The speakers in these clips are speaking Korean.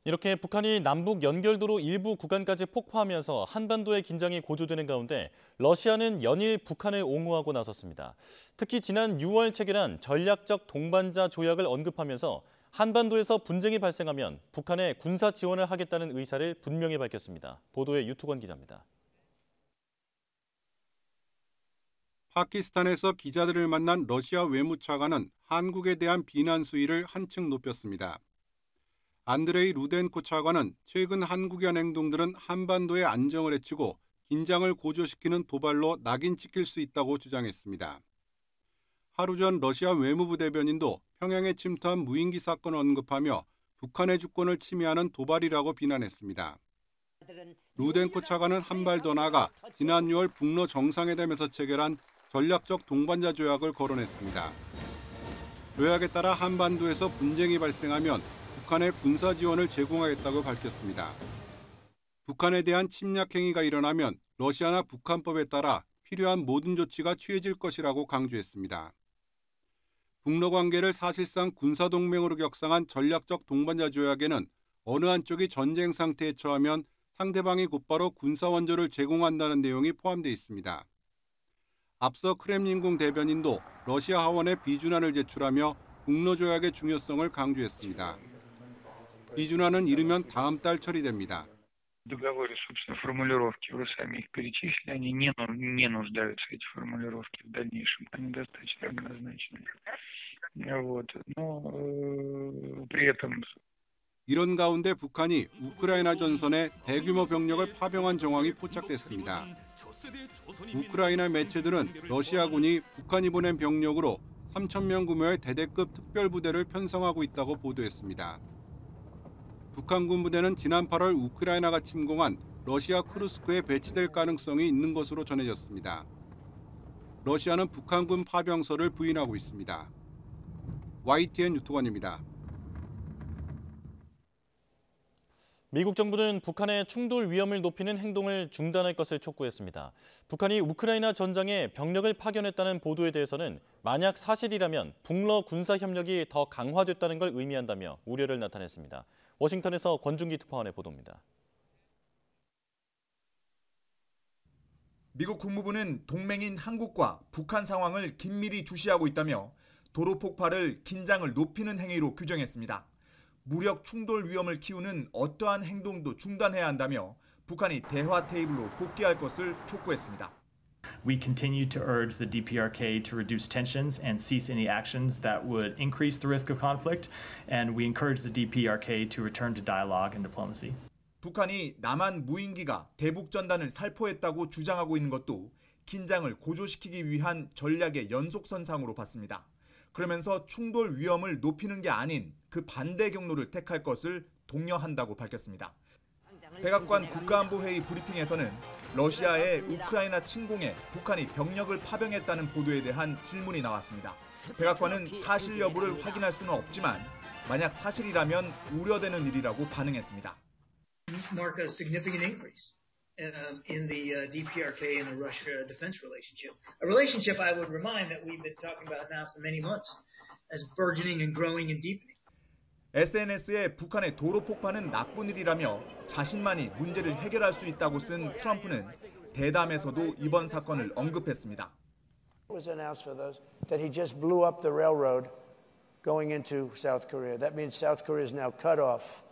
이렇게 북한이 남북 연결도로 일부 구간까지 폭파하면서 한반도의 긴장이 고조되는 가운데 러시아는 연일 북한을 옹호하고 나섰습니다. 특히 지난 6월 체결한 전략적 동반자 조약을 언급하면서 한반도에서 분쟁이 발생하면 북한에 군사 지원을 하겠다는 의사를 분명히 밝혔습니다. 보도에 유투건 기자입니다. 파키스탄에서 기자들을 만난 러시아 외무차관은 한국에 대한 비난 수위를 한층 높였습니다. 안드레이 루덴코 차관은 최근 한국의 행동들은 한반도의 안정을 해치고 긴장을 고조시키는 도발로 낙인 찍힐 수 있다고 주장했습니다. 하루 전 러시아 외무부 대변인도 평양에 침투한 무인기 사건을 언급하며 북한의 주권을 침해하는 도발이라고 비난했습니다. 루덴코 차관은 한 발 더 나아가 지난 6월 북러 정상회담에서 체결한 전략적 동반자 조약을 거론했습니다. 조약에 따라 한반도에서 분쟁이 발생하면 북한에 군사 지원을 제공하겠다고 밝혔습니다. 북한에 대한 침략 행위가 일어나면 러시아나 북한법에 따라 필요한 모든 조치가 취해질 것이라고 강조했습니다. 북러 관계를 사실상 군사동맹으로 격상한 전략적 동반자 조약에는 어느 한쪽이 전쟁 상태에 처하면 상대방이 곧바로 군사 원조를 제공한다는 내용이 포함되어 있습니다. 앞서 크렘린궁 대변인도 러시아 하원에 비준안을 제출하며 북러 조약의 중요성을 강조했습니다. 비준안은 이르면 다음 달 처리됩니다. В договоре, собственно, формулировки, вы сами их перечислили, они не нуждаются, эти формулировки в дальнейшем, они достаточно однозначны. Но при этом 이런 가운데 북한이 우크라이나 전선에 대규모 병력을 파병한 정황이 포착됐습니다. 우크라이나 매체들은 러시아군이 북한이 보낸 병력으로 3,000명 규모의 대대급 특별부대를 편성하고 있다고 보도했습니다. 북한군 부대는 지난 8월 우크라이나가 침공한 러시아 쿠르스크에 배치될 가능성이 있는 것으로 전해졌습니다. 러시아는 북한군 파병설을 부인하고 있습니다. YTN 유토관입니다. 미국 정부는 북한의 충돌 위험을 높이는 행동을 중단할 것을 촉구했습니다. 북한이 우크라이나 전장에 병력을 파견했다는 보도에 대해서는 만약 사실이라면 북러 군사 협력이 더 강화됐다는 걸 의미한다며 우려를 나타냈습니다. 워싱턴에서 권준기 특파원의 보도입니다. 미국 국무부는 동맹인 한국과 북한 상황을 긴밀히 주시하고 있다며 도로 폭발을 긴장을 높이는 행위로 규정했습니다. 무력 충돌 위험을 키우는 어떠한 행동도 중단해야 한다며 북한이 대화 테이블로 복귀할 것을 촉구했습니다. We continue to urge the DPRK to reduce tensions and cease any actions that would increase the risk of conflict, and we encourage the DPRK to return to dialogue and diplomacy. 북한이 남한 무인기가 대북 전단을 살포했다고 주장하고 있는 것도 긴장을 고조시키기 위한 전략의 연속선상으로 봤습니다. 그러면서 충돌 위험을 높이는 게 아닌 그 반대 경로를 택할 것을 독려한다고 밝혔습니다. 백악관 국가안보회의 브리핑에서는 러시아의 우크라이나 침공에 북한이 병력을 파병했다는 보도에 대한 질문이 나왔습니다. 백악관은 사실 여부를 확인할 수는 없지만 만약 사실이라면 우려되는 일이라고 반응했습니다. Mark a significant increase in the DPRK and the Russia defense relationship. A relationship I would remind that we've been talking about now for many months as burgeoning and growing and deepening. SNS에 북한의 도로 폭파는 나쁜 일이라며 자신만이 문제를 해결할 수 있다고 쓴 트럼프는 대담에서도 이번 사건을 언급했습니다. It was announced for those that he just blew up the railroad going into South Korea. That means South Korea is now cut off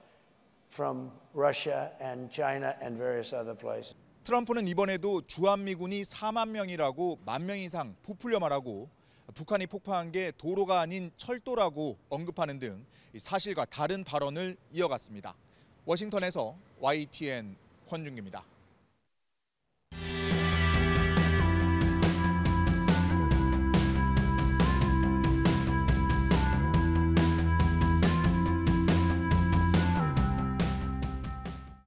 from Russia and China and various other places. 트럼프는 이번에도 주한미군이 4만 명이라고 1만 명 이상 부풀려 말하고 북한이 폭파한 게 도로가 아닌 철도라고 언급하는 등 사실과 다른 발언을 이어갔습니다. 워싱턴에서 YTN 권준기입니다.